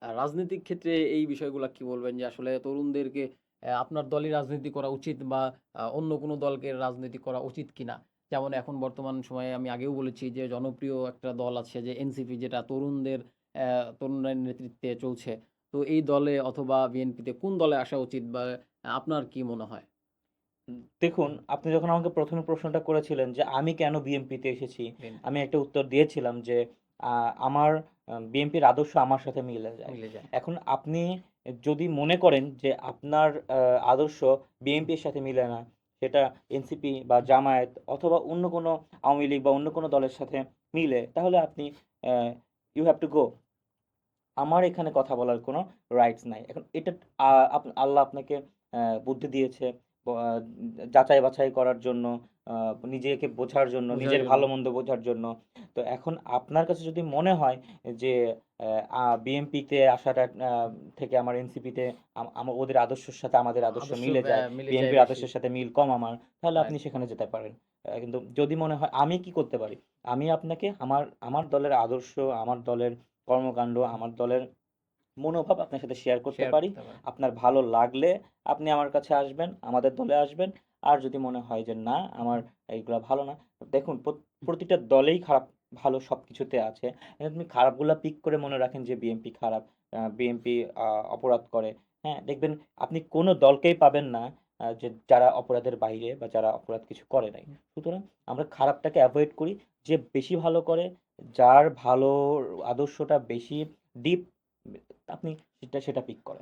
রাজনৈতিক ক্ষেত্রে এই বিষয়গুলা কি বলবেন যে আসলে তরুণদেরকে আপনার দলই রাজনীতি করা উচিত বা অন্য কোনো দলকে রাজনীতি করা উচিত কিনা? যেমন এখন বর্তমান সময়ে আমি আগেও বলেছি যে জনপ্রিয় একটা দল আছে যে এনসিপি, যেটা তরুণদের নেতৃত্বে চলছে। তো এই দলে অথবা বিএনপিতে কোন দলে আসা উচিত বা আপনার কি মনে হয়? দেখুন, আপনি যখন আমাকে ১ম এ প্রশ্নটা করেছিলেন যে আমি কেন বিএনপিতে এসেছি? বিএনপি আমি একটা উত্তর দিয়েছিলাম যে আমার বিএনপির আদর্শ আমার সাথে মিলে যায়। মিলে যায়। এখন আপনি যদি মনে করেন যে আপনার আদর্শ বিএনপির সাথে মিলে না, সেটা এনসিপি বা জামায়াত অথবা অন্য কোনো আওয়ামী লীগ বা অন্য কোনো দলের সাথে মিলে, তাহলে আপনি অ্যা you have to go. আমার এখানে কথা বলার কোনো রাইটস নাই। এখন এটা আ আল্লাহ আপনাকে বুদ্ধি দিয়েছে আ যাচাই-বাছাই করার জন্য, আ নিজেকে বোঝার জন্য, বোঝার নিজের জন্য। ভালো-মন্দ বোঝার জন্য। তো এখন আপনার কাছে যদি মনে হয় যে বিএনপিতে আসাটা থেকে আমার এনসিপিতে ওদের আদর্শের সাথে আমাদের আদর্শ আদর্শ মিলে যায়, মিলে যায় বিএনপির বেশি। আদর্শের সাথে মিল কম আমার, তাহলে আপনি রাইট। সেখানে যেতে পারেন। কিন্তু যদি মনে হয় আমি কি করতে পারি? আমি আপনাকে আমার আমার দলের আদর্শ, আমার দলের কর্মকাণ্ড, আমার দলের মনোভাব আপনার সাথে শেয়ার করতে শেয়ার পারি। করতে পারেন। আপনার ভালো লাগলে আপনি আমার কাছে আসবেন, আমাদের দলে আসবেন। আর যদি মনে হয় যে না, আমার এইগুলা ভালো না, দেখুন প্রতিটা দলেই খারাপ ভালো সবকিছুতে আছে। আপনি খারাপগুলা পিক করে মনে রাখেন যে বিএনপি খারাপ, বিএনপি অপরাধ করে। হ্যাঁ? দেখবেন আপনি কোনো দলকেই পাবেন না যে যারা অপরাধের বাইরে বা যারা অপরাধ কিছু করে নাই। সুতরাং আমরা খারাপটাকে এভয়েড করি। যে বেশি ভালো করে, যার ভালো আদর্শটা বেশি ডিপ, আপনি সেটা পিক করেন।